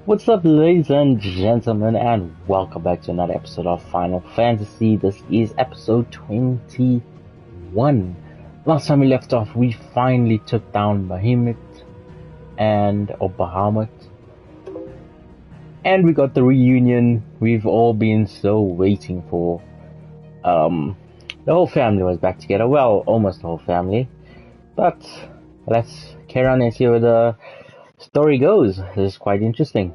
What's up, ladies and gentlemen, and welcome back to another episode of Final Fantasy. This is episode 21. Last time we left off, we finally took down Bahamut, and we got the reunion we've all been so waiting for. The whole family was back together. Well, almost the whole family. But let's carry on and see where the story goes. This is quite interesting.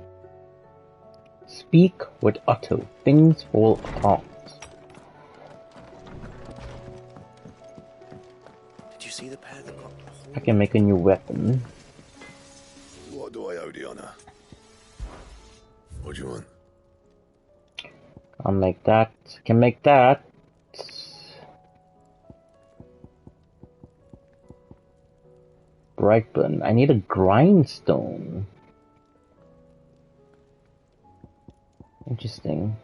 Speak with Otto. Things fall apart. Did you see the pair that got lost? I can make a new weapon. What do I owe the honor? What do you want? I'll make that. Can make that. Brightburn. I need a grindstone. Interesting.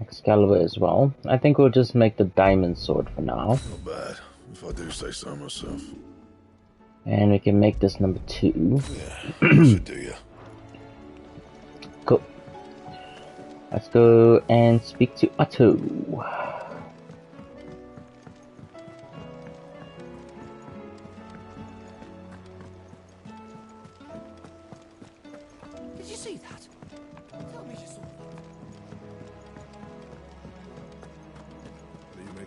Excalibur as well. I think we'll just make the diamond sword for now. Not bad, if I do say so myself. And we can make this number 2. Yeah, should do ya. Cool. Let's go and speak to Otto. Did you see that? Tell me you saw that.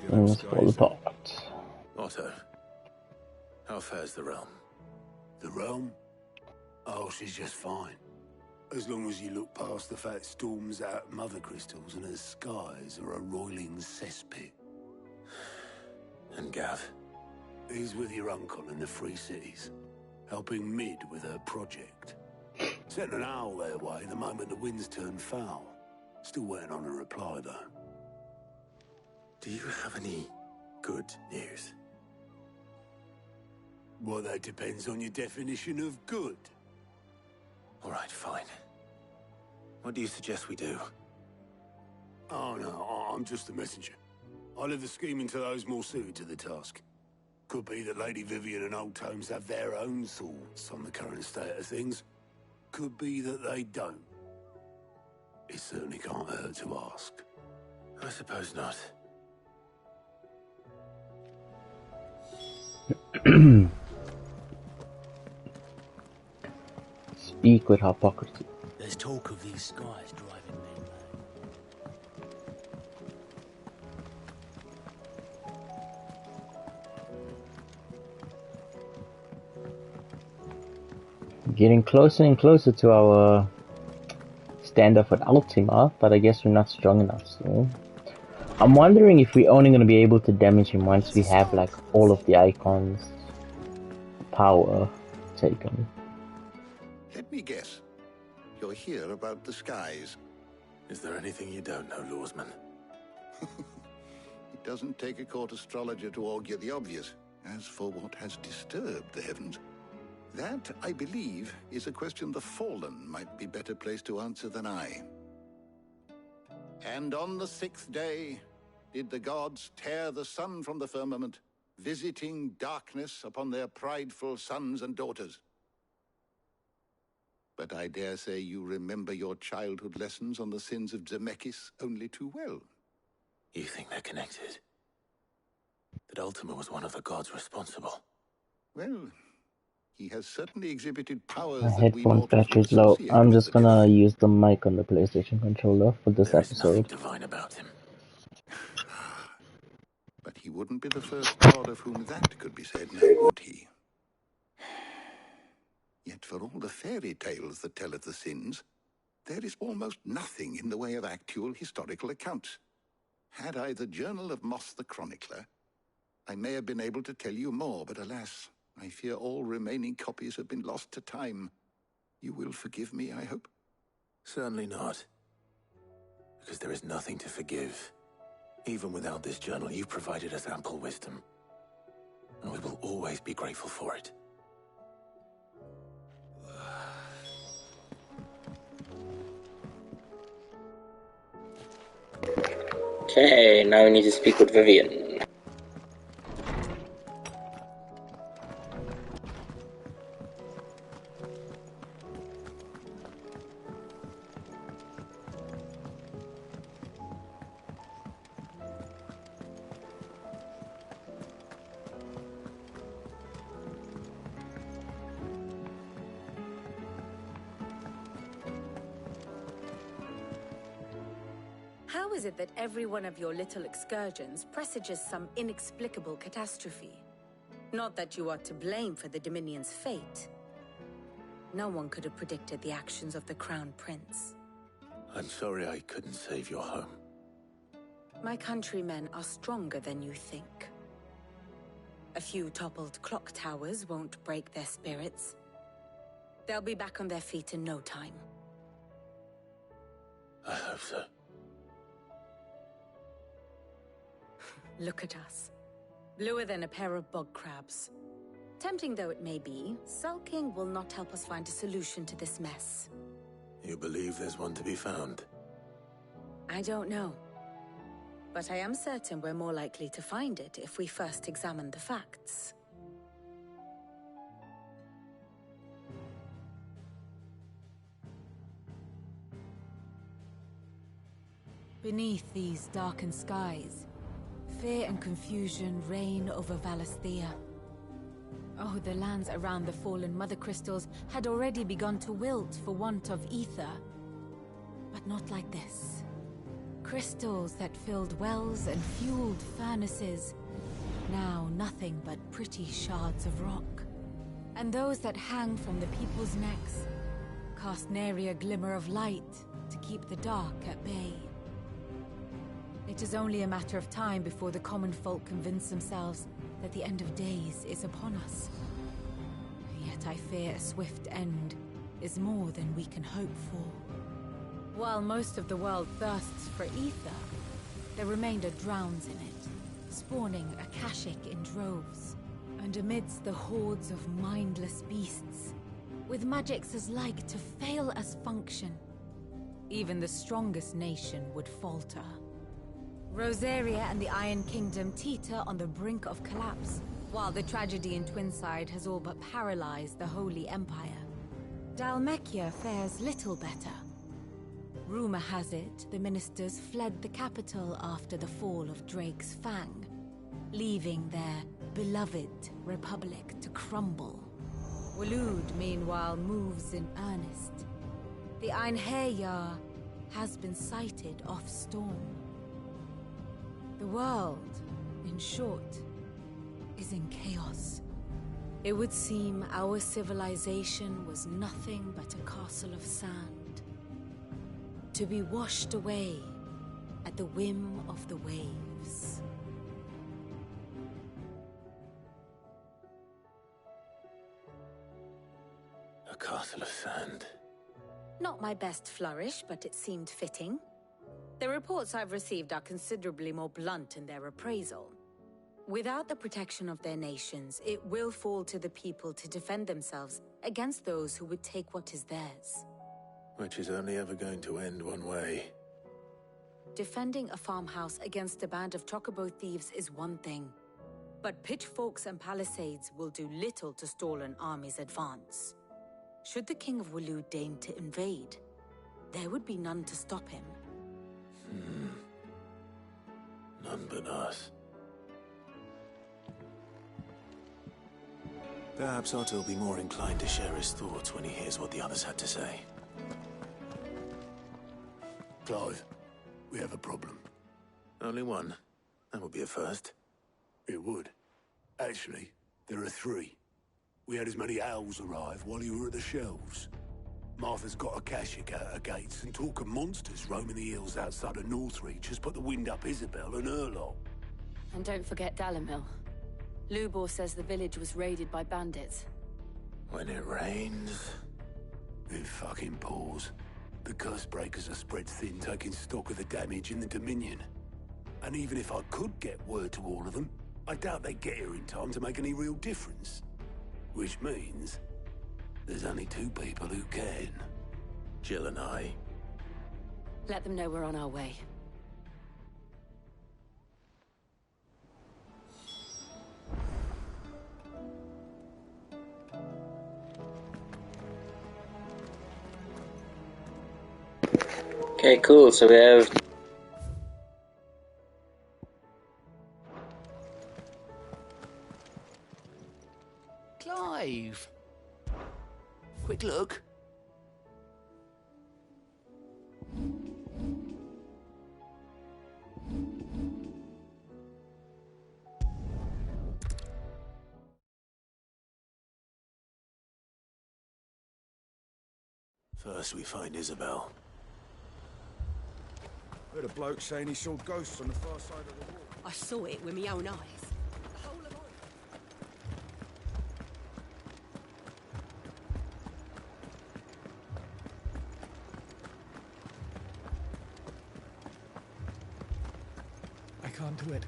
Things fall apart. Otto, how fares the realm? The realm? Oh, she's just fine. As long as you look past the fat storms out mother crystals and her skies are a roiling cesspit. And Gav? He's with your uncle in the Free Cities, helping Mid with her project. Sent an owl their way the moment the winds turned foul. Still waiting on a reply, though. Do you have any good news? Well, that depends on your definition of good. All right, fine. What do you suggest we do? Oh, no, I'm just a messenger. I leave the scheming to those more suited to the task. Could be that Lady Vivian and Old Tomes have their own thoughts on the current state of things. Could be that they don't. It certainly can't hurt to ask. I suppose not. Speak with hypocrisy. There's talk of these skies driving me mad. Getting closer and closer to our standoff with Ultima, but I guess we're not strong enough still. I'm wondering if we're only going to be able to damage him once we have like all of the icons power taken. Let me guess. You're here about the skies. Is there anything you don't know, Lawsman? It doesn't take a court astrologer to augur the obvious. As for what has disturbed the heavens, that, I believe, is a question the Fallen might be better placed to answer than I. And on the 6th day did the gods tear the sun from the firmament, visiting darkness upon their prideful sons and daughters. But I dare say you remember your childhood lessons on the sins of Zemeckis only too well. You think they're connected? That Ultima was one of the gods responsible? Well, he has certainly exhibited powers My that we headphone mortals would battery's low. associate I'm with just the gonna divine. use the mic on the PlayStation controller for this There is nothing episode. divine about him. But he wouldn't be the first god of whom that could be said, now would he? Yet for all the fairy tales that tell of the sins, there is almost nothing in the way of actual historical accounts. Had I the Journal of Moss the Chronicler, I may have been able to tell you more, but alas, I fear all remaining copies have been lost to time. You will forgive me, I hope? Certainly not. Because there is nothing to forgive. Even without this journal, you provided us ample wisdom. And we will always be grateful for it. Okay, now we need to speak with Vivian. How is it that every one of your little excursions presages some inexplicable catastrophe? Not that you are to blame for the Dominion's fate. No one could have predicted the actions of the Crown Prince. I'm sorry I couldn't save your home. My countrymen are stronger than you think. A few toppled clock towers won't break their spirits. They'll be back on their feet in no time. I hope so. Look at us. Bluer than a pair of bog crabs. Tempting though it may be, sulking will not help us find a solution to this mess. You believe there's one to be found? I don't know. But I am certain we're more likely to find it if we first examine the facts. Beneath these darkened skies, fear and confusion reign over Valisthea. Oh, the lands around the fallen Mother Crystals had already begun to wilt for want of ether. But not like this. Crystals that filled wells and fueled furnaces. Now nothing but pretty shards of rock. And those that hang from the people's necks cast nary a glimmer of light to keep the dark at bay. It is only a matter of time before the common folk convince themselves that the end of days is upon us. Yet I fear a swift end is more than we can hope for. While most of the world thirsts for ether, the remainder drowns in it, spawning Akashic in droves. And amidst the hordes of mindless beasts, with magics as like to fail as function, even the strongest nation would falter. Rosaria and the Iron Kingdom teeter on the brink of collapse, while the tragedy in Twinside has all but paralyzed the Holy Empire. Dhalmekia fares little better. Rumor has it the ministers fled the capital after the fall of Drake's Fang, leaving their beloved republic to crumble. Waloed, meanwhile, moves in earnest. The Einherjar has been sighted off Storm. The world, in short, is in chaos. It would seem our civilization was nothing but a castle of sand, to be washed away at the whim of the waves. A castle of sand. Not my best flourish, but it seemed fitting. The reports I've received are considerably more blunt in their appraisal. Without the protection of their nations, it will fall to the people to defend themselves against those who would take what is theirs. Which is only ever going to end one way. Defending a farmhouse against a band of chocobo thieves is one thing, but pitchforks and palisades will do little to stall an army's advance. Should the King of Waloed deign to invade, there would be none to stop him. None but us. Perhaps Otto will be more inclined to share his thoughts when he hears what the others had to say. Clive, we have a problem. Only one. That would be a first. It would. Actually, there are three. We had as many owls arrive while you were at the shelves. Martha's got Akashic out her gates, and talk of monsters roaming the hills outside of Northreach has put the wind up Isabel and her lot. And don't forget Dalimil. Lubor says the village was raided by bandits. When it rains... It fucking pours. The curse breakers are spread thin, taking stock of the damage in the Dominion. And even if I could get word to all of them, I doubt they'd get here in time to make any real difference. Which means... there's only two people who can. Jill and I. Let them know we're on our way. Okay, cool. So we have... Clive! Quick look. First we find Isabel. Heard a bloke saying he saw ghosts on the far side of the wall. I saw it with my own eyes. I can't do it.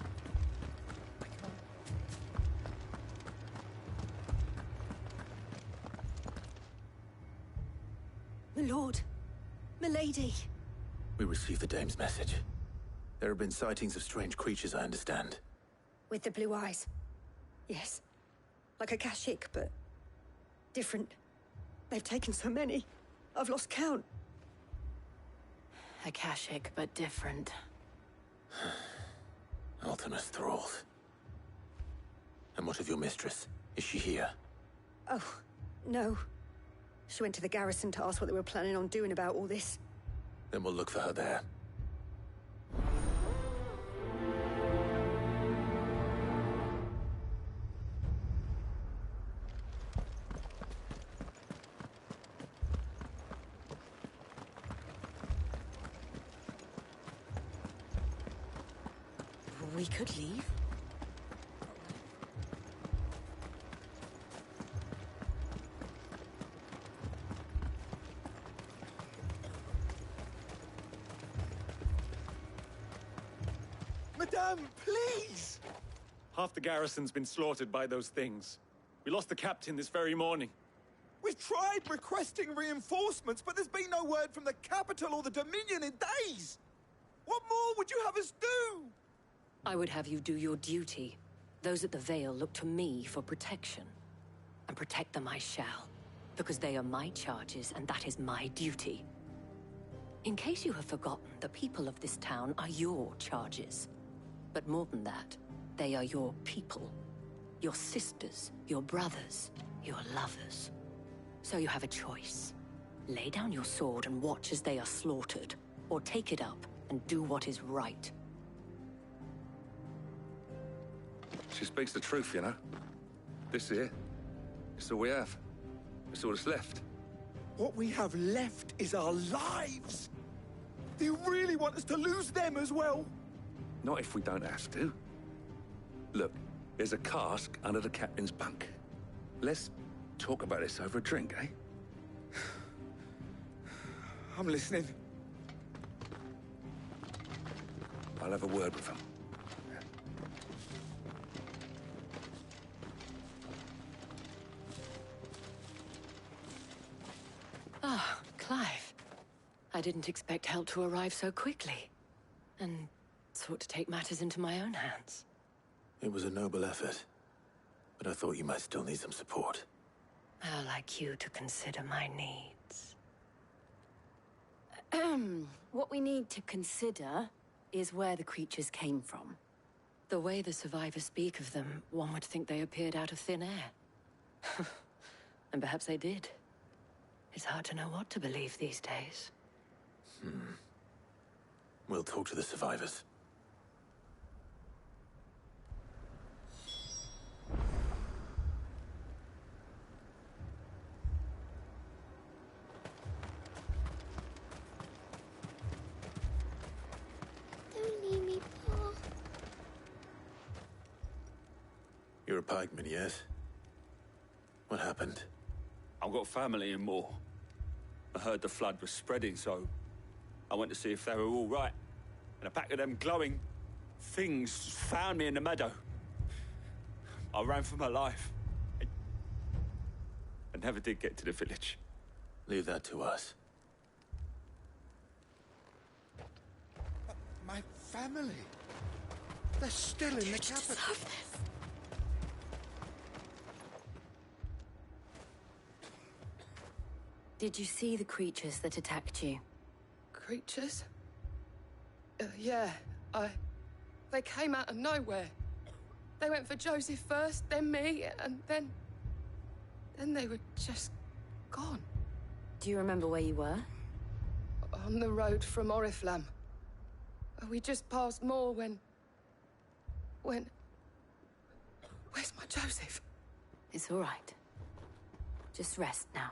My lord. Milady. We received the dame's message. There have been sightings of strange creatures, I understand. With the blue eyes. Yes. Like a Kashyyyk, but different. They've taken so many. I've lost count. Akashic, but different. Ultimus thralls. And what of your mistress? Is she here? Oh, no. She went to the garrison to ask what they were planning on doing about all this. Then we'll look for her there. We could leave. Madame, please! Half the garrison's been slaughtered by those things. We lost the captain this very morning. We've tried requesting reinforcements, but there's been no word from the capital or the Dominion in days! What more would you have us do? I would have you do your duty. Those at the Vale look to me for protection. And protect them I shall. Because they are my charges, and that is my duty. In case you have forgotten, the people of this town are your charges. But more than that, they are your people. Your sisters, your brothers, your lovers. So you have a choice. Lay down your sword and watch as they are slaughtered, or take it up and do what is right. She speaks the truth, you know. This here, it's all we have. It's all that's left. What we have left is our lives! Do you really want us to lose them as well? Not if we don't have to. Look, there's a cask under the captain's bunk. Let's talk about this over a drink, eh? I'm listening. I'll have a word with him. Ah, Clive. I didn't expect help to arrive so quickly. And sought to take matters into my own hands. It was a noble effort. But I thought you might still need some support. I'd like you to consider my needs. What we need to consider is where the creatures came from. The way the survivors speak of them, one would think they appeared out of thin air. And perhaps they did. It's hard to know what to believe these days. We'll talk to the survivors. Don't leave me, Pa. You're a pikeman, yes? What happened? I've got family in Moor. I heard the flood was spreading, so I went to see if they were all right. And a pack of them glowing things found me in the meadow. I ran for my life. I never did get to the village. Leave that to us. My family. They're still in the capital. Did you see the creatures that attacked you? Creatures? Yeah, they came out of nowhere. They went for Joseph first, then me, and then they were just gone. Do you remember where you were? On the road from Oriflamme. We just passed Moor when... Where's my Joseph? It's all right. Just rest now.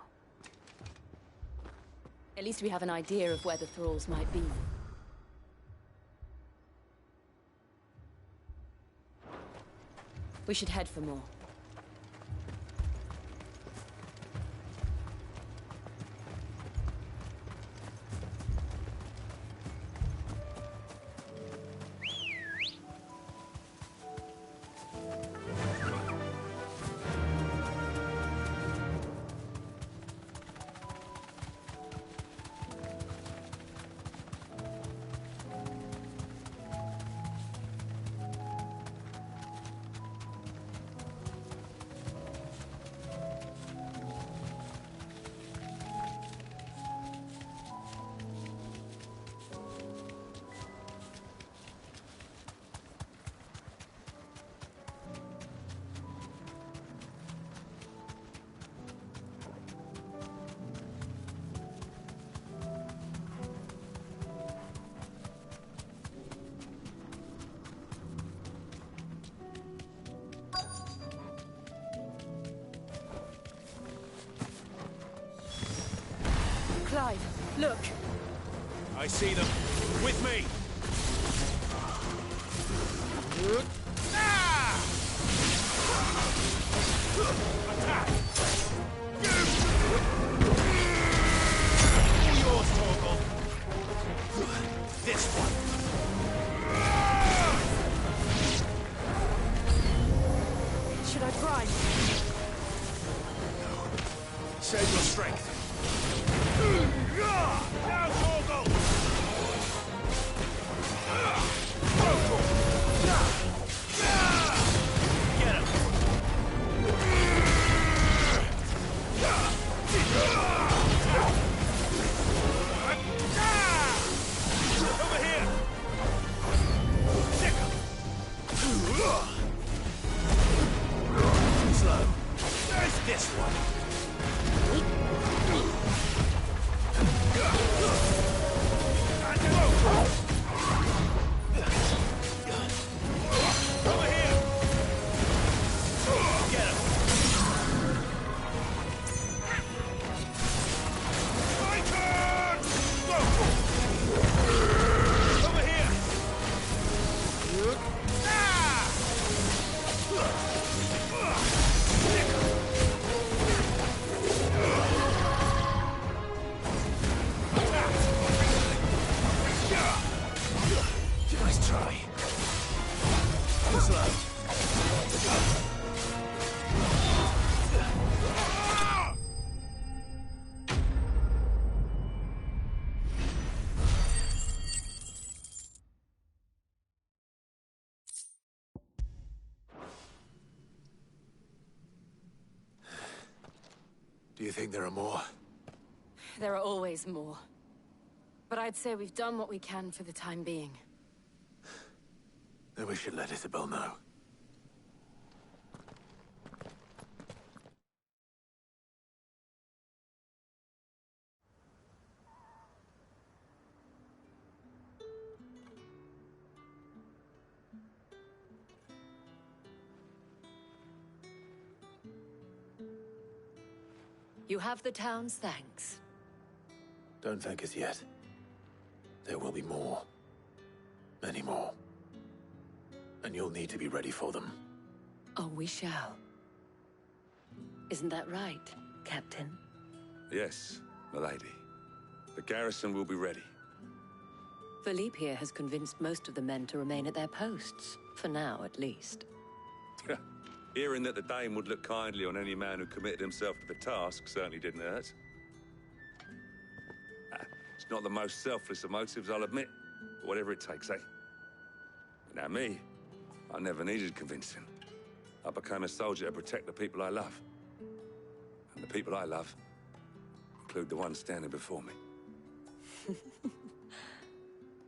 At least we have an idea of where the thralls might be. We should head for more. Clive, look! I see them. With me! Attack! All yours, Torgal! This one! Should I prime? Save your strength. Now, Torgal! Get him! Over here! Stick him! Too slow. There's this one! Do you think there are more? There are always more. But I'd say we've done what we can for the time being. Then we should let Isabel know. You have the town's thanks. Don't thank us yet. There will be more. Many more. And you'll need to be ready for them. Oh, we shall. Isn't that right, Captain? Yes, milady. The garrison will be ready. Philippe here has convinced most of the men to remain at their posts. For now, at least. Hearing that the Dame would look kindly on any man who committed himself to the task certainly didn't hurt. It's not the most selfless of motives, I'll admit. But whatever it takes, eh? Now me, I never needed convincing. I became a soldier to protect the people I love. And the people I love include the one standing before me.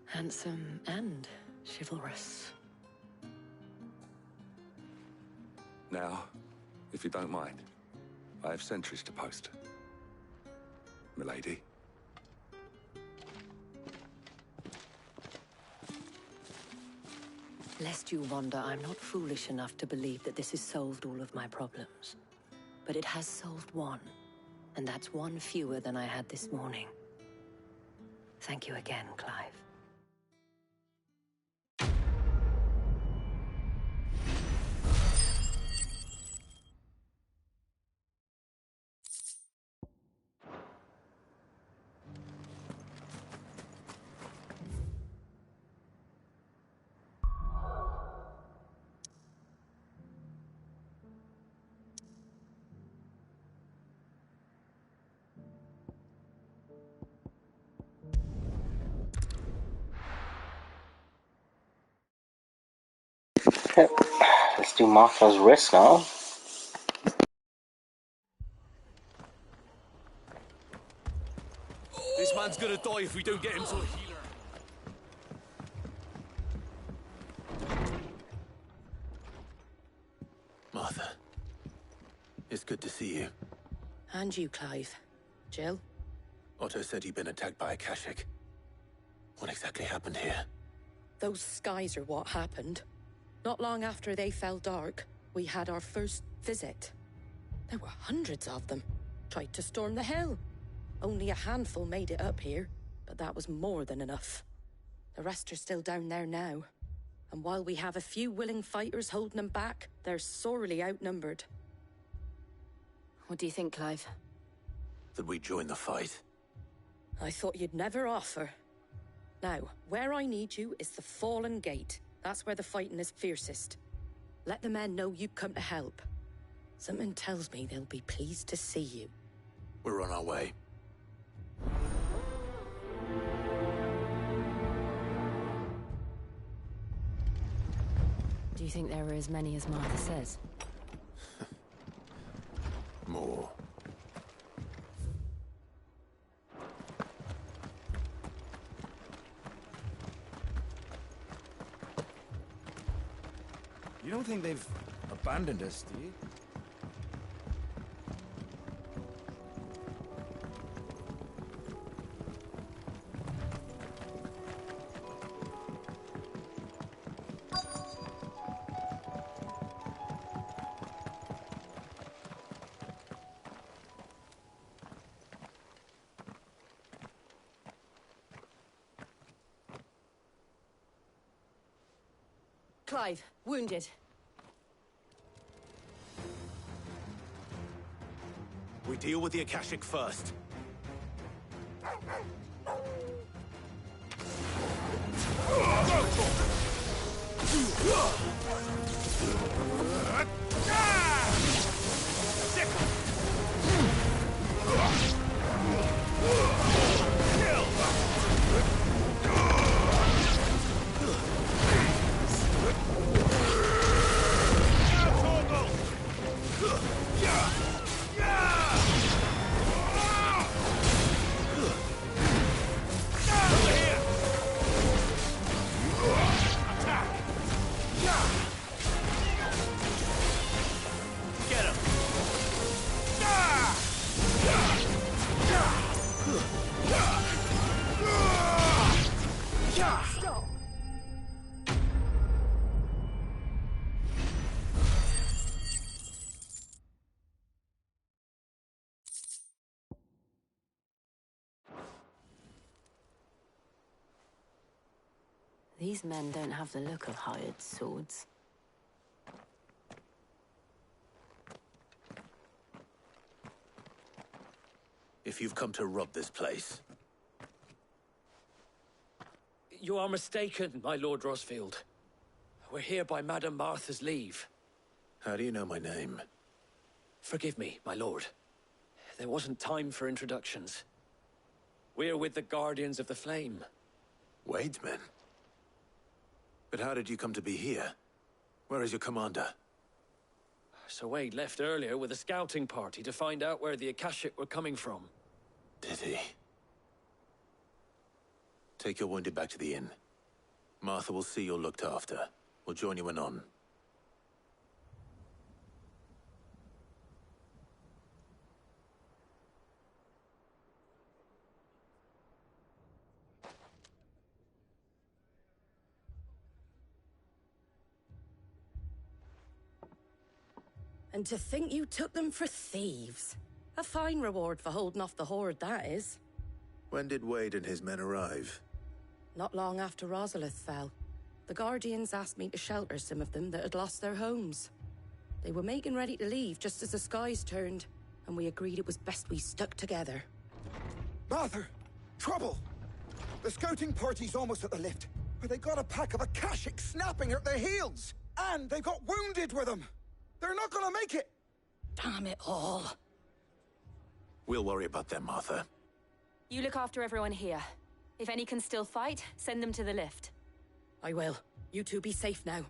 Handsome and chivalrous. Now, if you don't mind, I have sentries to post. Milady. Lest you wonder, I'm not foolish enough to believe that this has solved all of my problems. But it has solved one. And that's one fewer than I had this morning. Thank you again, Clive. Okay, let's do Martha's Rest now. This man's gonna die if we don't get him to a healer. Martha, it's good to see you. And you, Clive. Jill? Otto said he'd been attacked by a Akashic. What exactly happened here? Those skies are what happened. Not long after they fell dark, we had our first visit. There were hundreds of them. Tried to storm the hill. Only a handful made it up here, but that was more than enough. The rest are still down there now. And while we have a few willing fighters holding them back, they're sorely outnumbered. What do you think, Clive? That we join the fight? I thought you'd never offer. Now, where I need you is the Fallen Gate. That's where the fighting is fiercest. Let the men know you come to help. Something tells me they'll be pleased to see you. We're on our way. Do you think there are as many as Martha says? More. You don't think they've abandoned us, do you? Clive, wounded. We deal with the Akashic first. These men don't have the look of hired swords. If you've come to rob this place. You are mistaken, my Lord Rosfield. We're here by Madame Martha's leave. How do you know my name? Forgive me, my lord. There wasn't time for introductions. We're with the Guardians of the Flame. Wade's men? But how did you come to be here? Where is your commander? Sir Wade left earlier with a scouting party to find out where the Akashic were coming from. Did he? Take your wounded back to the inn. Martha will see you're looked after. We'll join you anon. And to think you took them for thieves. A fine reward for holding off the horde, that is. When did Wade and his men arrive? Not long after Rosalith fell. The Guardians asked me to shelter some of them that had lost their homes. They were making ready to leave just as the skies turned, and we agreed it was best we stuck together. Martha! Trouble! The scouting party's almost at the lift, where they got a pack of Akashic snapping at their heels! And they've got wounded with them! They're not gonna make it! Damn it all. We'll worry about them, Martha. You look after everyone here. If any can still fight, send them to the lift. I will. You two be safe now.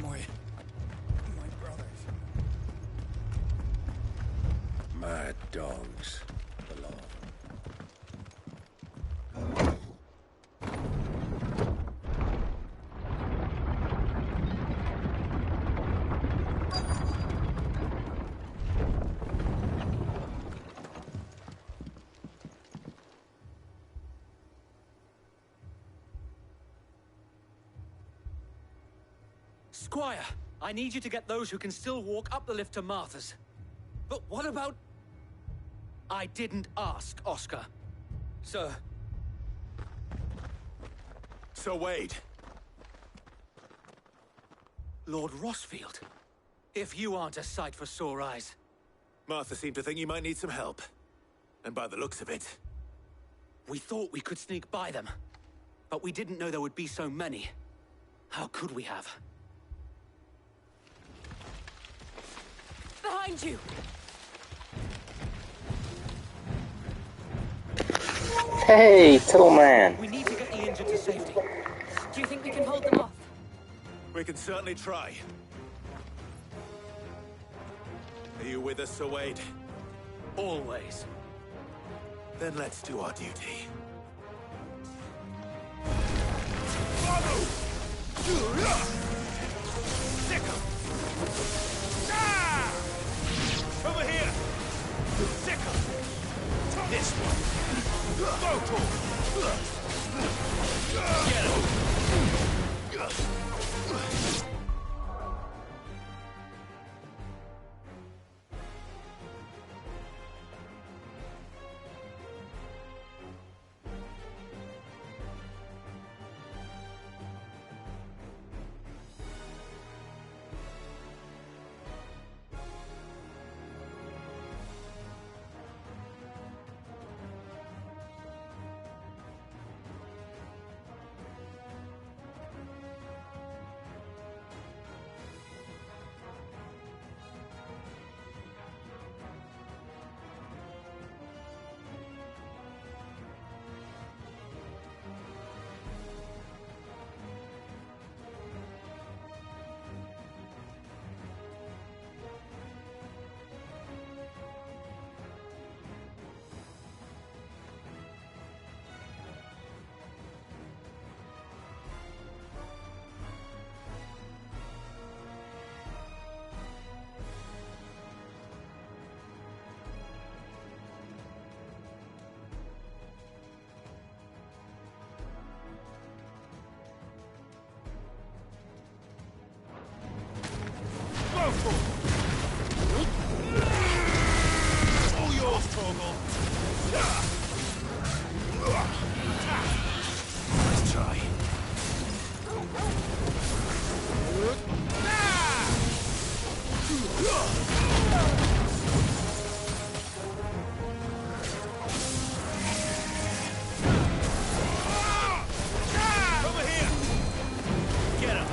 My brothers. Mad dogs belong. Squire, I need you to get those who can still walk up the lift to Martha's. But what about... I didn't ask, Oscar. Sir. Sir Wade. Lord Rossfield. If you aren't a sight for sore eyes. Martha seemed to think you might need some help. And by the looks of it... We thought we could sneak by them. But we didn't know there would be so many. How could we have? Behind you! Hey, Tall Man! We need to get the injured to safety. Do you think we can hold them off? We can certainly try. Are you with us, Sir Wade? Always. Then let's do our duty. Over here! Sickle! This one! Vocal! Get him! All yours, Torgal. Nice try. Over here. Get him.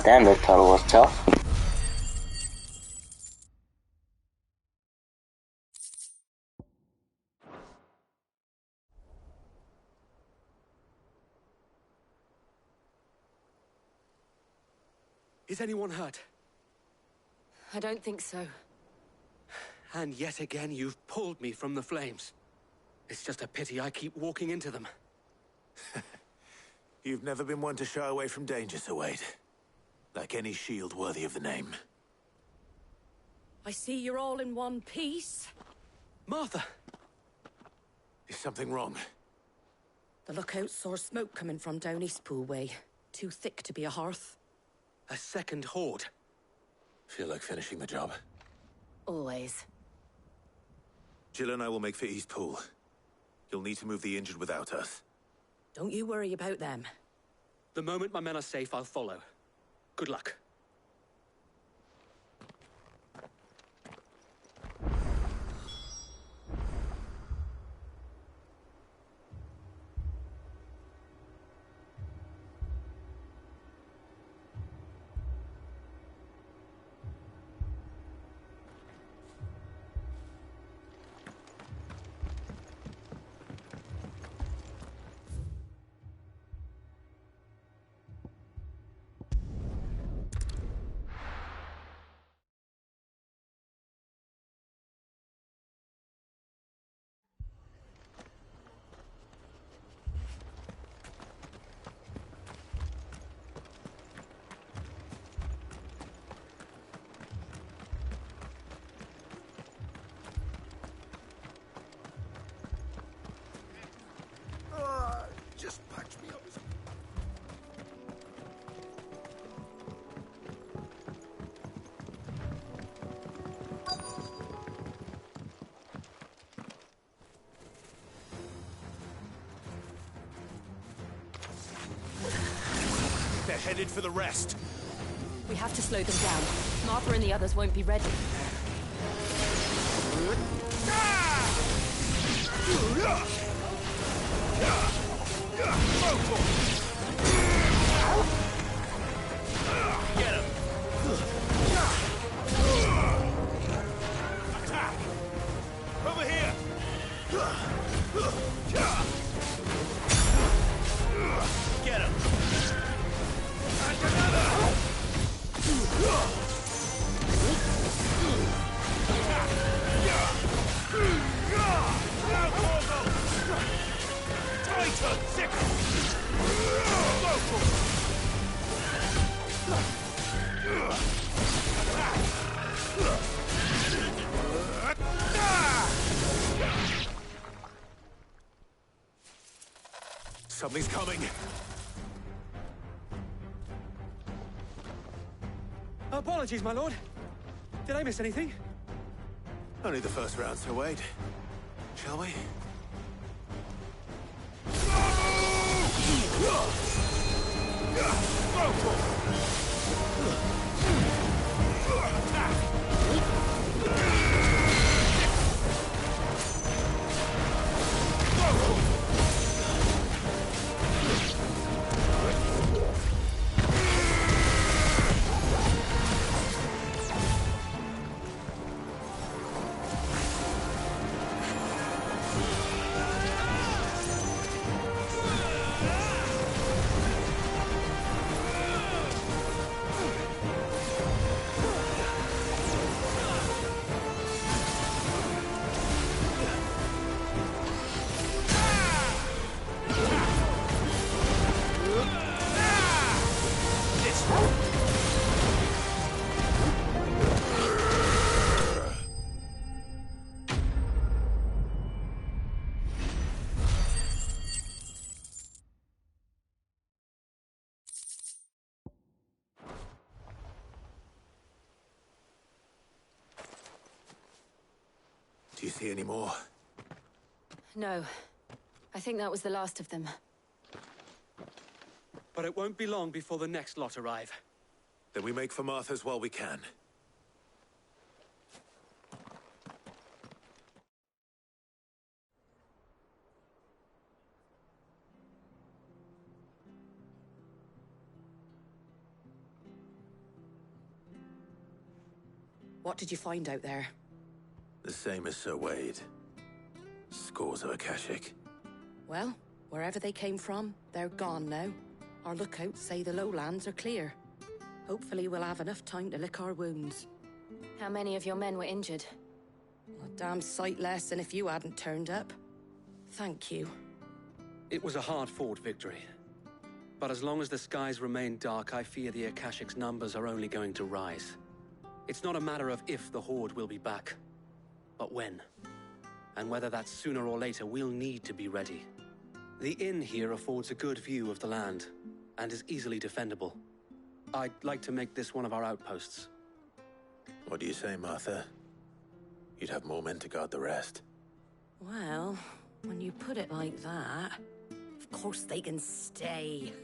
damn, that turtle was tough. Is anyone hurt? I don't think so. And yet again, you've pulled me from the flames. It's just a pity I keep walking into them. You've never been one to shy away from danger, Sir Wade. Like any shield worthy of the name. I see you're all in one piece. Martha! Is something wrong? The lookout saw smoke coming from down Eastpool way. Too thick to be a hearth. A second horde. Feel like finishing the job? Always. Jill and I will make for Eastpool. You'll need to move the injured without us. Don't you worry about them. The moment my men are safe, I'll follow. Good luck. Just patch me up. They're headed for the rest. We have to slow them down. Martha and the others won't be ready. Get him! Attack! Over here! Get him! And another! Titan! Sickle! Something's coming. Apologies, my lord. Did I miss anything? Only the first round, Sir Wade. Shall we? Do you see any more? No. I think that was the last of them. But it won't be long before the next lot arrive. Then we make for Martha's while we can. What did you find out there? The same as Sir Wade. Scores of Akashic. Well, wherever they came from, they're gone now. Our lookouts say the lowlands are clear. Hopefully we'll have enough time to lick our wounds. How many of your men were injured? A damn sight less than if you hadn't turned up. Thank you. It was a hard-fought victory. But as long as the skies remain dark, I fear the Akashic's numbers are only going to rise. It's not a matter of if the Horde will be back, but when. And whether that's sooner or later, we'll need to be ready. The inn here affords a good view of the land, and is easily defendable. I'd like to make this one of our outposts. What do you say, Martha? You'd have more men to guard the rest. Well, when you put it like that, of course they can stay.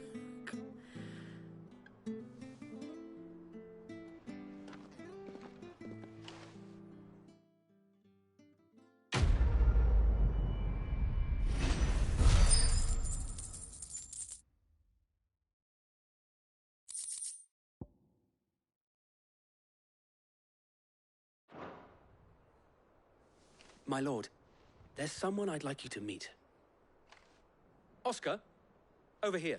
My lord, there's someone I'd like you to meet. Oscar, over here.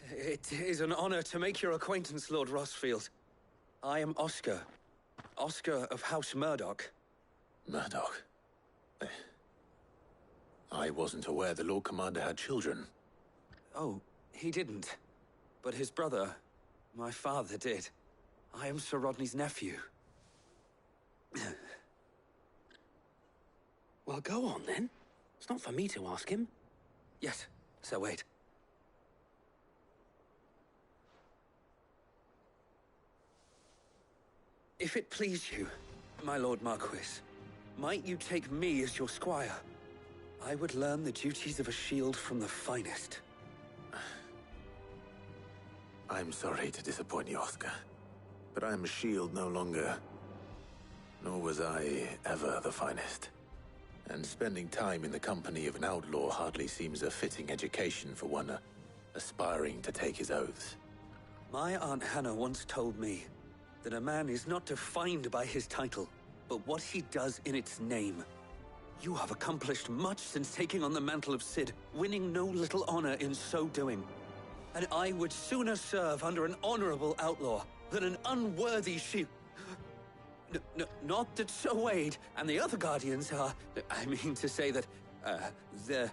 It is an honor to make your acquaintance, Lord Rosfield. I am Oscar. Oscar of House Murdoch. Murdoch? I wasn't aware the Lord Commander had children. Oh, he didn't. But his brother, my father, did. I am Sir Rodney's nephew. Well, go on, then. It's not for me to ask him. Yes, Sir Wade. If it please you, my Lord Marquis, might you take me as your squire? I would learn the duties of a shield from the finest. I'm sorry to disappoint you, Oscar, but I'm a shield no longer. Nor was I ever the finest. And spending time in the company of an outlaw hardly seems a fitting education for one aspiring to take his oaths. My Aunt Hannah once told me that a man is not defined by his title, but what he does in its name. You have accomplished much since taking on the mantle of Cid, winning no little honor in so doing. And I would sooner serve under an honorable outlaw than an unworthy shield. Not that Sir Wade and the other Guardians are... I mean to say that, they're...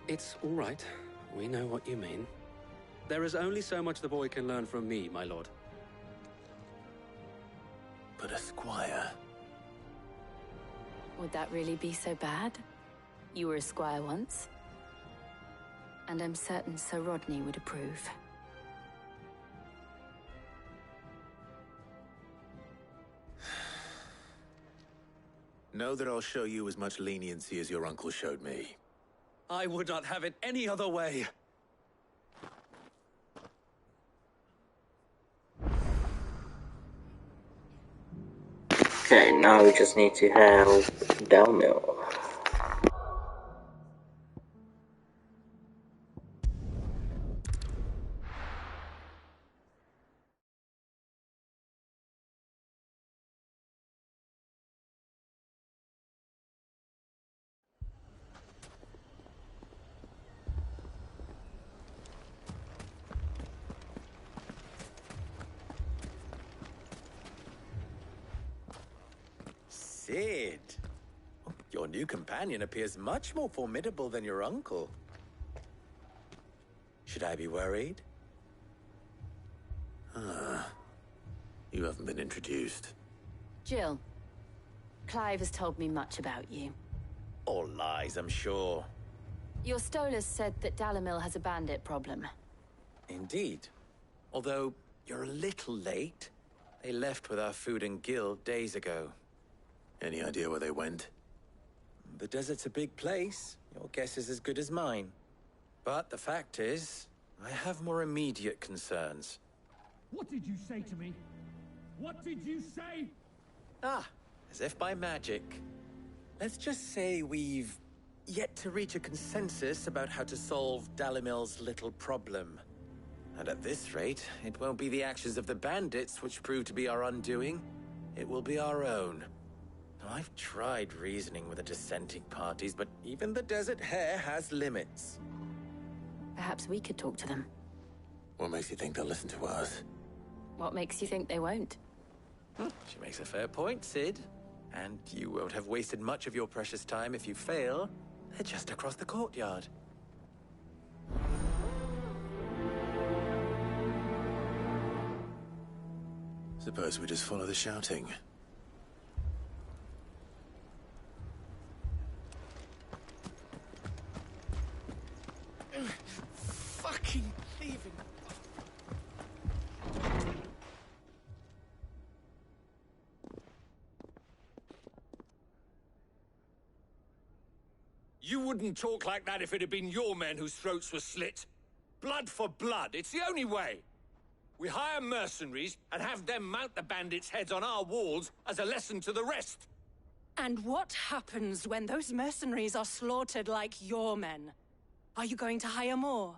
It's all right. We know what you mean. There is only so much the boy can learn from me, my lord. But a squire... Would that really be so bad? You were a squire once. And I'm certain Sir Rodney would approve. Know that I'll show you as much leniency as your uncle showed me. I would not have it any other way. Okay, now we just need to help Dalmil. Cid! Your new companion appears much more formidable than your uncle. Should I be worried? You haven't been introduced. Jill, Clive has told me much about you. All lies, I'm sure. Your Stolas said that Dalimil has a bandit problem. Indeed. Although, you're a little late. They left with our food and guild days ago. Any idea where they went? The desert's a big place. Your guess is as good as mine. But the fact is, I have more immediate concerns. What did you say to me? What did you say? Ah, as if by magic. Let's just say we've yet to reach a consensus about how to solve Dalimil's little problem. And at this rate, it won't be the actions of the bandits which prove to be our undoing. It will be our own. I've tried reasoning with the dissenting parties, but even the Desert Hare has limits. Perhaps we could talk to them. What makes you think they'll listen to us? What makes you think they won't? She makes a fair point, Cid. And you won't have wasted much of your precious time if you fail. They're just across the courtyard. Suppose we just follow the shouting. Fucking thieving. You wouldn't talk like that if it had been your men whose throats were slit. Blood for blood, it's the only way. We hire mercenaries and have them mount the bandits' heads on our walls as a lesson to the rest. And what happens when those mercenaries are slaughtered like your men? Are you going to hire more?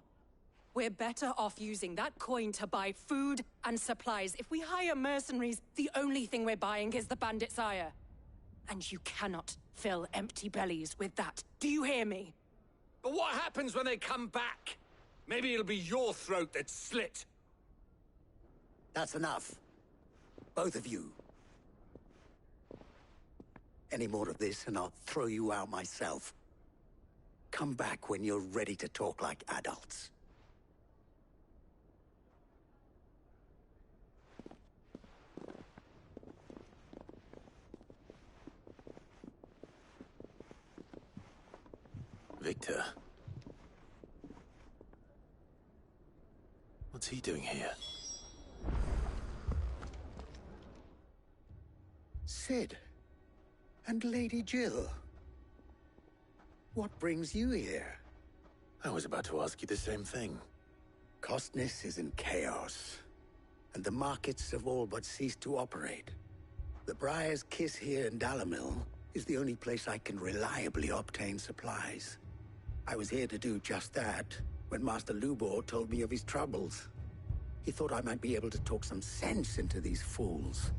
We're better off using that coin to buy food and supplies. If we hire mercenaries, the only thing we're buying is the bandits' ire. And you cannot fill empty bellies with that. Do you hear me? But what happens when they come back? Maybe it'll be your throat that's slit. That's enough. Both of you. Any more of this and I'll throw you out myself. Come back when you're ready to talk like adults. Victor. What's he doing here? Cid. And Lady Jill. What brings you here? I was about to ask you the same thing. Costness is in chaos, and the markets have all but ceased to operate. The Briar's Kiss here in Dalimil is the only place I can reliably obtain supplies. I was here to do just that when Master Lubor told me of his troubles. He thought I might be able to talk some sense into these fools.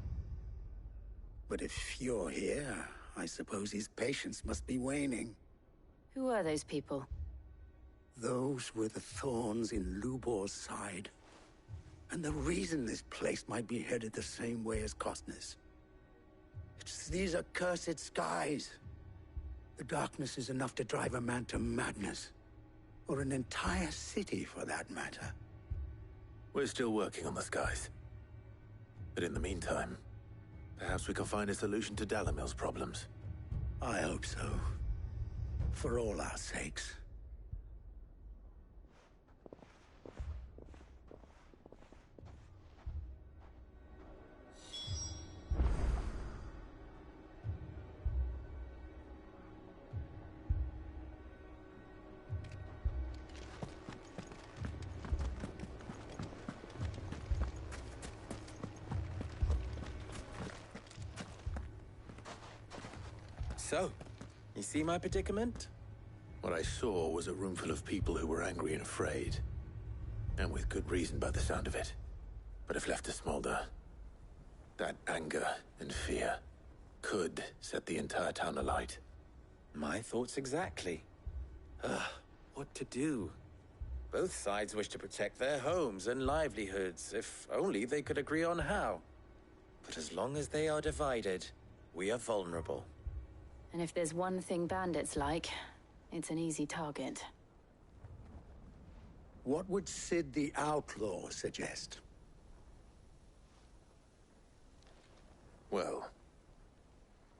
But if you're here, I suppose his patience must be waning. Who are those people? Those were the thorns in Lubor's side. And the reason this place might be headed the same way as Costness. It's these accursed skies. The darkness is enough to drive a man to madness. Or an entire city, for that matter. We're still working on the skies. But in the meantime, perhaps we can find a solution to Dalimil's problems. I hope so. For all our sakes. So, you see my predicament? What I saw was a room full of people who were angry and afraid. And with good reason by the sound of it. But if left to smolder, that anger and fear could set the entire town alight. My thoughts exactly. What to do? Both sides wish to protect their homes and livelihoods, if only they could agree on how. But as long as they are divided, we are vulnerable. And if there's one thing bandits like, it's an easy target. What would Cid the Outlaw suggest? Well,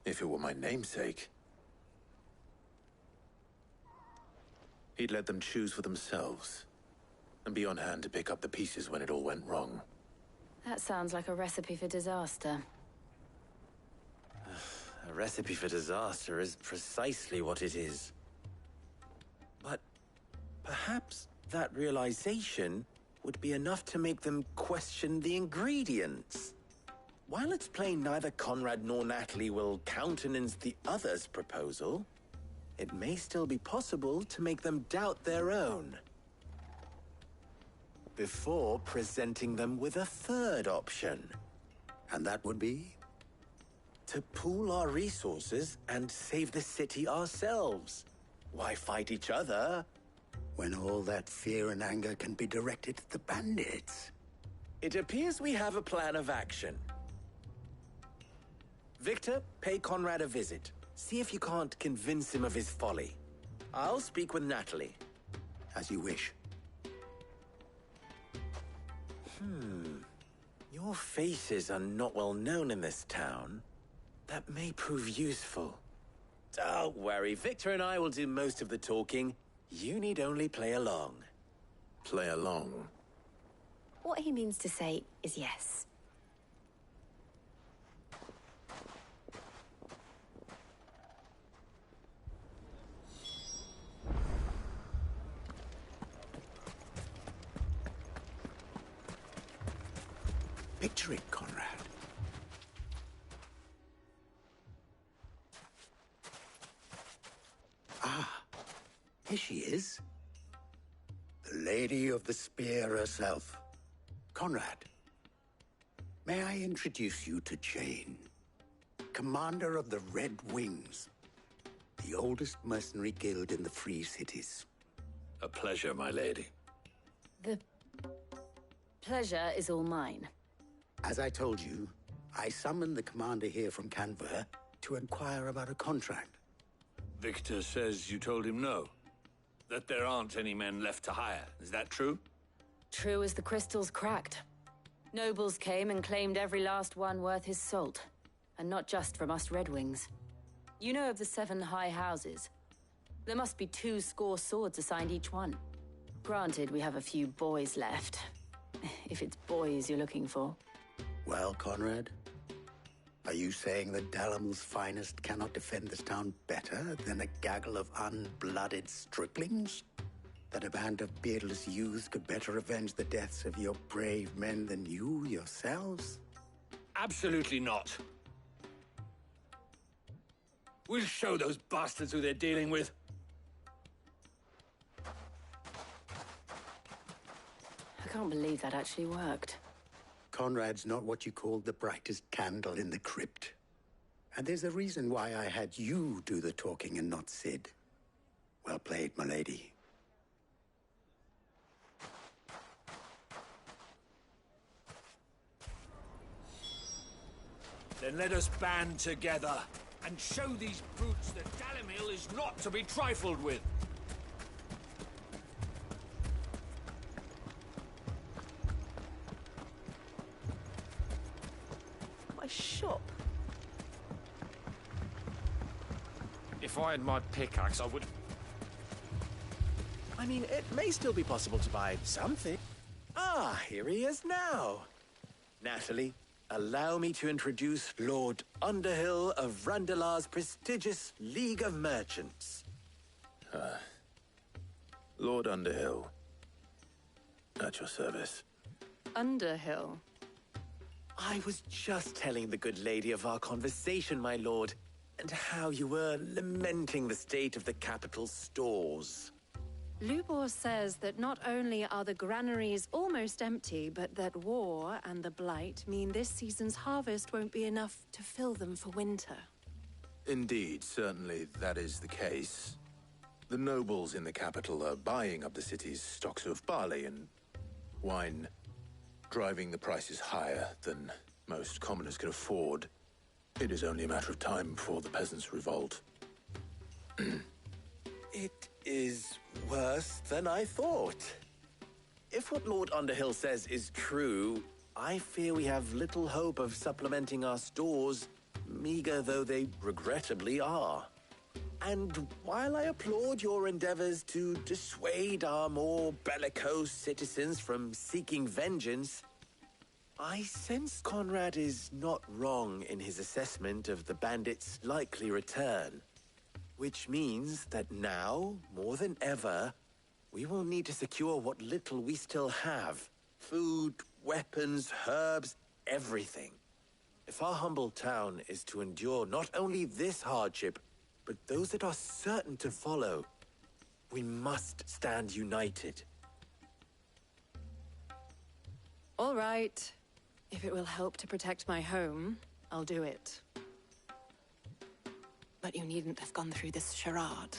if it were my namesake, he'd let them choose for themselves, and be on hand to pick up the pieces when it all went wrong. That sounds like a recipe for disaster. A recipe for disaster is precisely what it is. But perhaps that realization would be enough to make them question the ingredients. While it's plain neither Conrad nor Natalie will countenance the other's proposal, it may still be possible to make them doubt their own. Before presenting them with a third option. And that would be? To pool our resources and save the city ourselves. Why fight each other? When all that fear and anger can be directed at the bandits. It appears we have a plan of action. Victor, pay Conrad a visit. See if you can't convince him of his folly. I'll speak with Natalie. As you wish. Your faces are not well known in this town. That may prove useful. Don't worry, Victor and I will do most of the talking. You need only play along. Play along? What he means to say is yes. Picture it, Conrad. Ah, here she is. The Lady of the Spear herself. Conrad, may I introduce you to Jane, commander of the Red Wings, the oldest mercenary guild in the Free Cities. A pleasure, my lady. The pleasure is all mine. As I told you, I summoned the commander here from Canver to inquire about a contract. Victor says you told him no. That there aren't any men left to hire. Is that true? True as the crystals cracked. Nobles came and claimed every last one worth his salt. And not just from us Red Wings. You know of the 7 high houses. There must be 2 swords assigned each one. Granted, we have a few boys left. If it's boys you're looking for. Well, Conrad, are you saying that Dalimil's finest cannot defend this town better than a gaggle of unblooded striplings? That a band of beardless youths could better avenge the deaths of your brave men than you yourselves? Absolutely not. We'll show those bastards who they're dealing with. I can't believe that actually worked. Conrad's not what you called the brightest candle in the crypt. And there's a reason why I had you do the talking and not Sid. Well played, my lady. Then let us band together and show these brutes that Dalimil is not to be trifled with. My shop. If I had my pickaxe, I would... I mean, it may still be possible to buy something. Ah, here he is now. Natalie, allow me to introduce Lord Underhill of Randalar's prestigious League of Merchants. Lord Underhill. At your service. Underhill? I was just telling the good lady of our conversation, my lord, and how you were lamenting the state of the capital's stores. Lubor says that not only are the granaries almost empty, but that war and the Blight mean this season's harvest won't be enough to fill them for winter. Indeed, certainly that is the case. The nobles in the capital are buying up the city's stocks of barley and wine, driving the prices higher than most commoners can afford. It is only a matter of time before the peasants revolt. It is worse than I thought. If what Lord Underhill says is true, I fear we have little hope of supplementing our stores, meager though they regrettably are. And while I applaud your endeavors to dissuade our more bellicose citizens from seeking vengeance, I sense Conrad is not wrong in his assessment of the bandits' likely return. Which means that now, more than ever, we will need to secure what little we still have. Food, weapons, herbs, everything. If our humble town is to endure not only this hardship, but those that are certain to follow. We must stand united. All right. If it will help to protect my home, I'll do it. But you needn't have gone through this charade.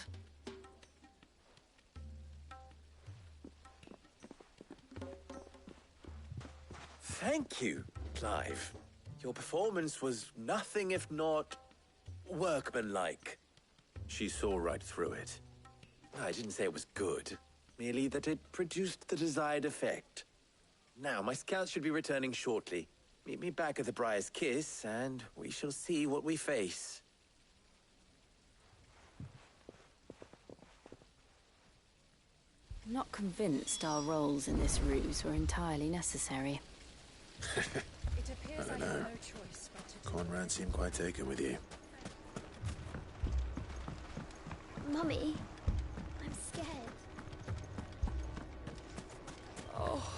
Thank you, Clive. Your performance was nothing if not workmanlike. She saw right through it. I didn't say it was good, merely that it produced the desired effect. Now, my scouts should be returning shortly. Meet me back at the Briar's Kiss, and we shall see what we face. I'm not convinced our roles in this ruse were entirely necessary. It appears I don't know. have no choice but to... Conrad seemed quite taken with you. Mummy, I'm scared. Oh,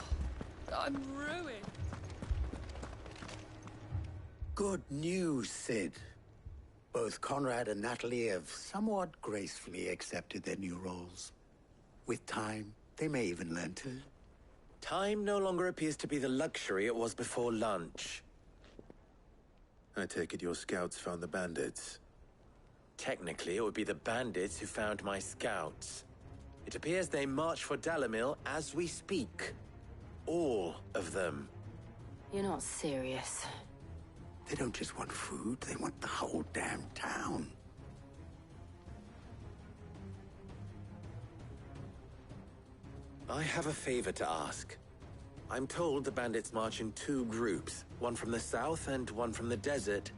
I'm ruined. Good news, Sid. Both Conrad and Natalie have somewhat gracefully accepted their new roles. With time, they may even learn to. Time no longer appears to be the luxury it was before lunch. I take it your scouts found the bandits. Technically, it would be the bandits who found my scouts. It appears they march for Dalimil as we speak. All of them. You're not serious. They don't just want food, they want the whole damn town. I have a favor to ask. I'm told the bandits march in two groups, one from the south and one from the desert,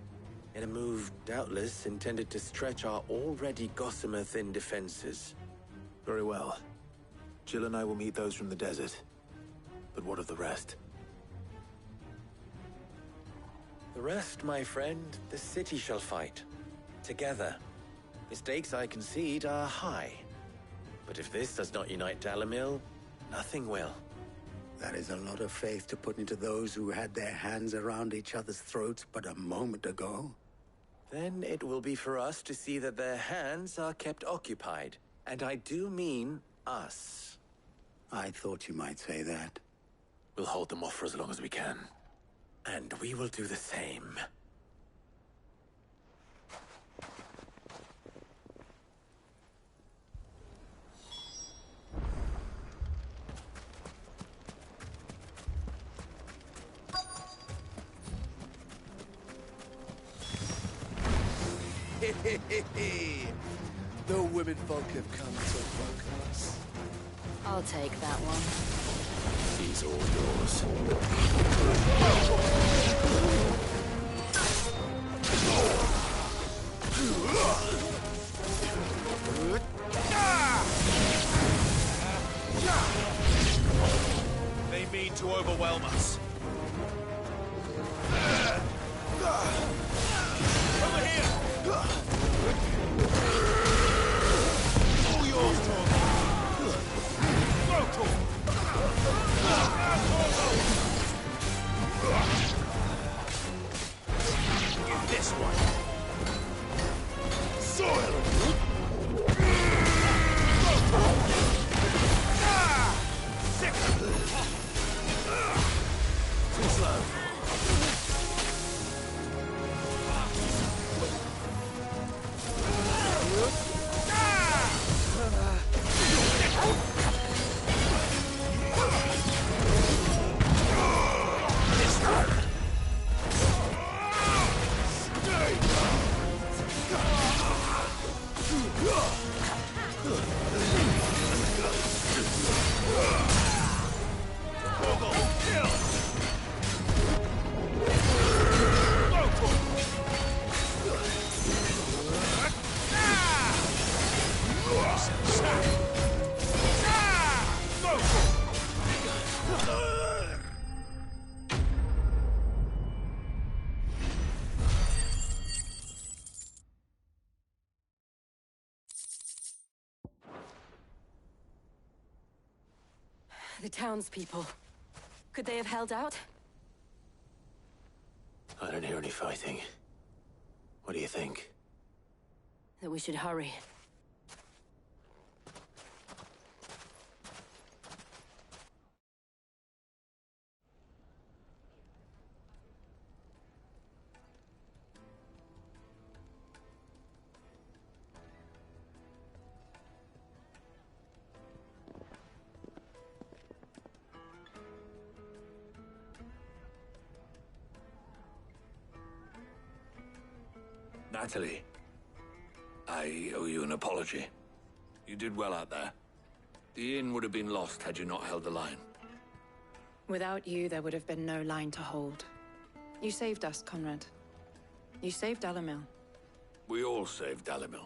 in a move doubtless intended to stretch our already gossamer-thin defenses. Very well. Jill and I will meet those from the desert. But what of the rest? The rest, my friend, the city shall fight. Together. The stakes, I concede, are high. But if this does not unite Dalimil, nothing will. That is a lot of faith to put into those who had their hands around each other's throats but a moment ago. Then it will be for us to see that their hands are kept occupied. And I do mean us. I thought you might say that. We'll hold them off for as long as we can. And we will do the same. The women folk have come to welcome us. I'll take that one. He's all yours. They mean to overwhelm us. Over here! All yours, Torgal. Go, Torgal. Get this one. Soil! Sick! Too slow. The townspeople. Could they have held out? I don't hear any fighting. What do you think? that we should hurry. Natalie, I owe you an apology. You did well out there. The inn would have been lost had you not held the line. Without you, there would have been no line to hold. You saved us, Conrad. You saved Dalimil. We all saved Dalimil.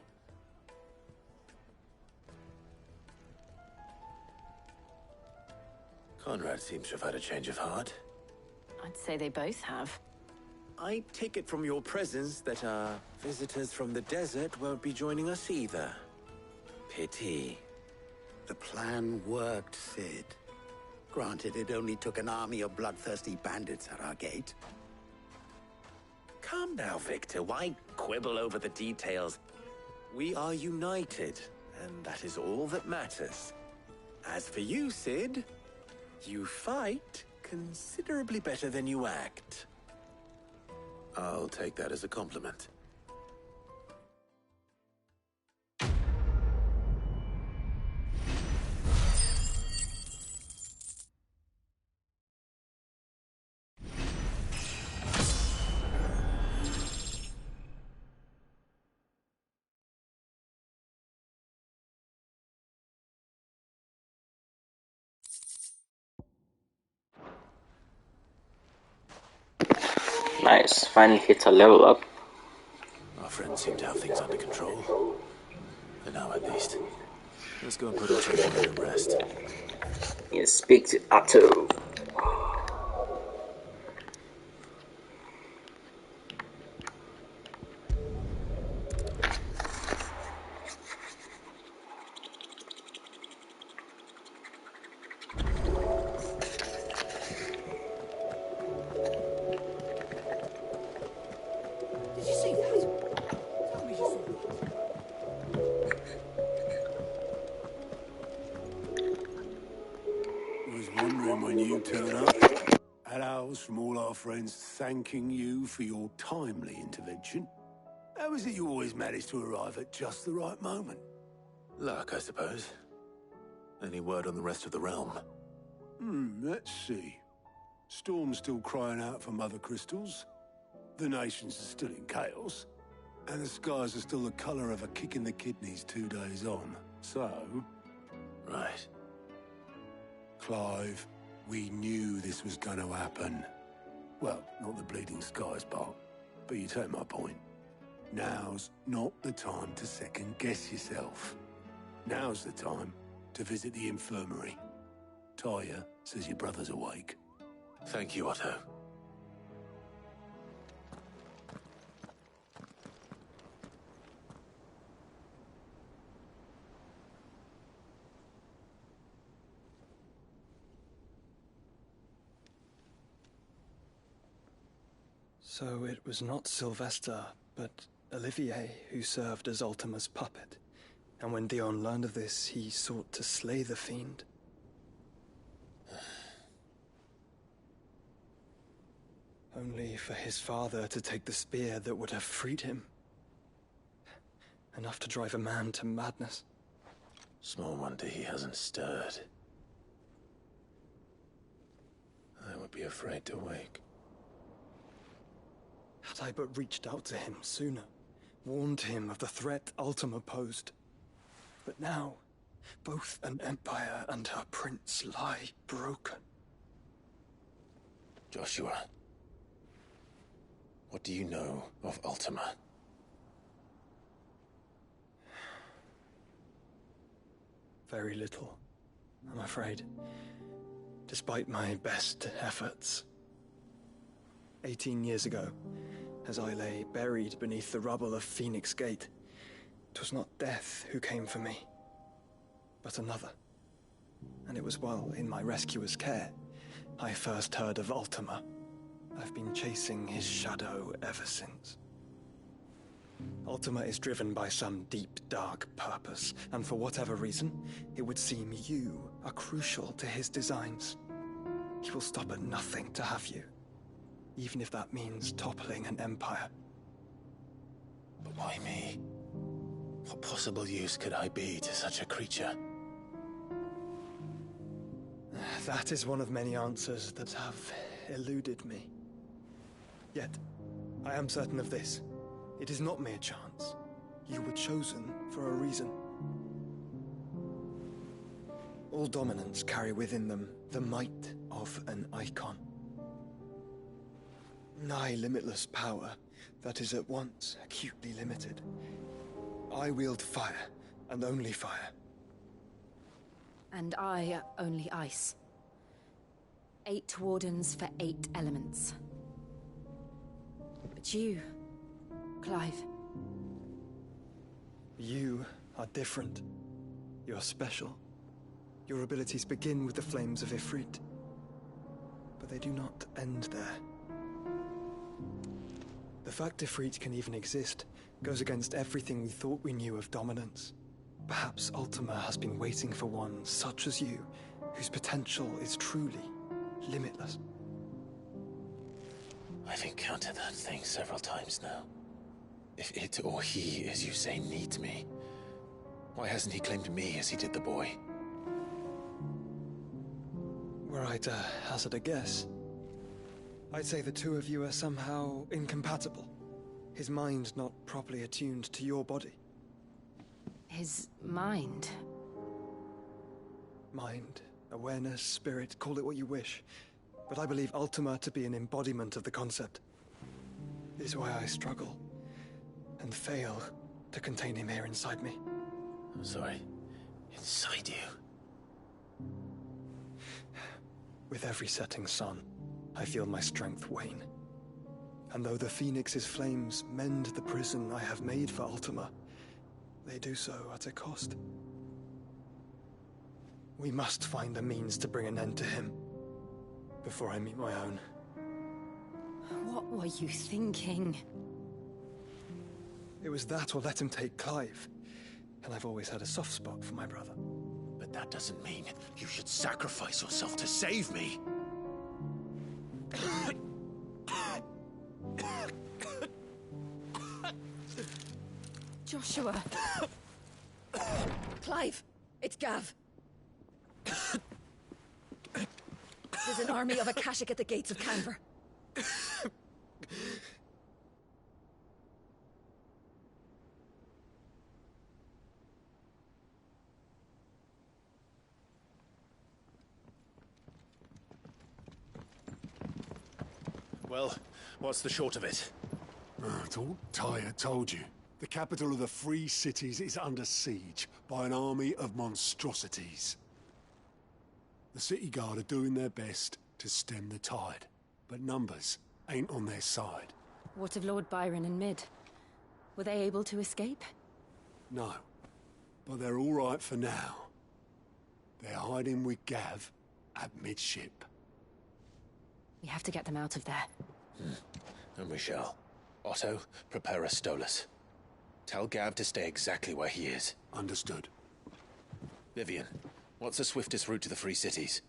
Conrad seems to have had a change of heart. I'd say they both have. I take it from your presence that our visitors from the desert won't be joining us either. Pity. The plan worked, Cid. Granted, it only took an army of bloodthirsty bandits at our gate. Calm now, Victor. Why quibble over the details? We are united, and that is all that matters. As for you, Cid, you fight considerably better than you act. I'll take that as a compliment. Nice, finally hit a level up. Our friends seem to have things under control. For now, at least. Let's go and put Otto to rest. Yes, speak to Otto. From all our friends thanking you for your timely intervention. How is it you always manage to arrive at just the right moment? Luck, I suppose. Any word on the rest of the realm? Let's see. Storm's still crying out for mother crystals. The nations are still in chaos. And the skies are still the colour of a kick in the kidneys 2 days on. So... Right. Clive, we knew this was going to happen. Well, not the bleeding skies part, but you take my point. Now's not the time to second-guess yourself. Now's the time to visit the infirmary. Talia says your brother's awake. Thank you, Otto. So it was not Sylvester, but Olivier who served as Ultima's puppet. And when Dion learned of this, he sought to slay the fiend. Only for his father to take the spear that would have freed him. Enough to drive a man to madness. Small wonder he hasn't stirred. I would be afraid to wake. Had I but reached out to him sooner, warned him of the threat Ultima posed. But now, both an empire and her prince lie broken. Joshua, what do you know of Ultima? Very little, I'm afraid. Despite my best efforts. 18 years ago, as I lay buried beneath the rubble of Phoenix Gate, 'twas not death who came for me, but another. And it was while in my rescuer's care, I first heard of Ultima. I've been chasing his shadow ever since. Ultima is driven by some deep, dark purpose, and for whatever reason, it would seem you are crucial to his designs. He will stop at nothing to have you, even if that means toppling an empire. But why me? What possible use could I be to such a creature? That is one of many answers that have eluded me. Yet, I am certain of this. It is not mere chance. You were chosen for a reason. All dominants carry within them the might of an icon. Nigh limitless power that is at once acutely limited. I wield fire, and only fire. And I only ice. 8 wardens for 8 elements. But you, Clive. You are different. You're special. Your abilities begin with the flames of Ifrit. But they do not end there. The fact Ifrit can even exist goes against everything we thought we knew of dominance. Perhaps Ultima has been waiting for one such as you, whose potential is truly limitless. I've encountered that thing several times now. If it or he, as you say, needs me, why hasn't he claimed me as he did the boy? Were I to hazard a guess, I'd say the two of you are somehow incompatible. His mind not properly attuned to your body. His mind? Mind, awareness, spirit, call it what you wish. But I believe Ultima to be an embodiment of the concept. This is why I struggle and fail to contain him here inside me. I'm sorry. Inside you? With every setting sun, I feel my strength wane. And though the Phoenix's flames mend the prison I have made for Ultima, they do so at a cost. We must find a means to bring an end to him before I meet my own. What were you thinking? It was that or let him take Clive. And I've always had a soft spot for my brother. But that doesn't mean you should sacrifice yourself to save me. Joshua. Clive, it's Gav. There's an army of Akashic at the gates of Canver. Well, what's the short of it? It's all Tyr told you. The capital of the Free Cities is under siege by an army of monstrosities. The City Guard are doing their best to stem the tide, but numbers ain't on their side. What of Lord Byron and Mid? Were they able to escape? No, but they're all right for now. They're hiding with Gav at midship. We have to get them out of there. And we shall. Otto, prepare a Stolas. Tell Gav to stay exactly where he is. Understood. Vivian, what's the swiftest route to the Free Cities?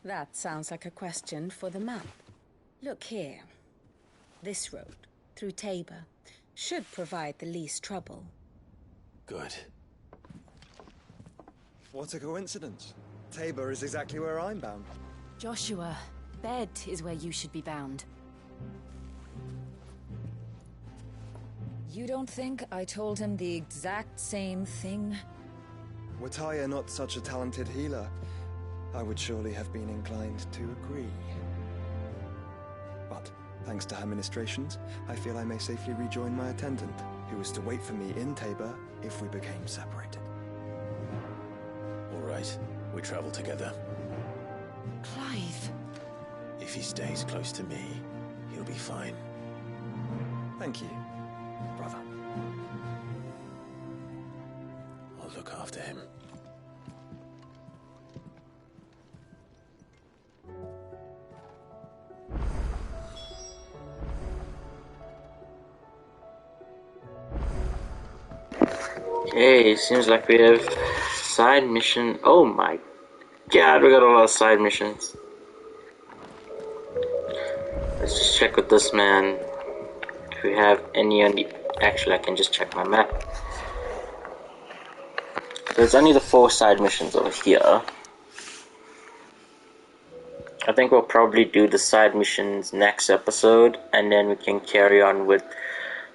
That sounds like a question for the map. Look here. This road, through Tabor, should provide the least trouble. Good. What a coincidence. Tabor is exactly where I'm bound. Joshua, bed is where you should be bound. You don't think I told him the exact same thing? Were Tyr not such a talented healer, I would surely have been inclined to agree. But, thanks to her ministrations, I feel I may safely rejoin my attendant, who was to wait for me in Tabor if we became separated. All right, we travel together. Clive. If he stays close to me, he'll be fine. Thank you, brother. I'll look after him. Okay, seems like we have side mission. Oh my god, we got a lot of side missions. Let's just check with this man. If we have any on the... Actually, I can just check my map. There's only the 4 side missions over here. I think we'll probably do the side missions next episode, and then we can carry on with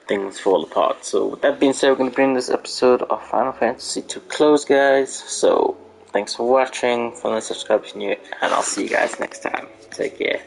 Things Fall Apart. So with that being said, we're going to bring this episode of Final Fantasy to close, guys. So thanks for watching, follow and subscribe if you're new, and I'll see you guys next time. Take care.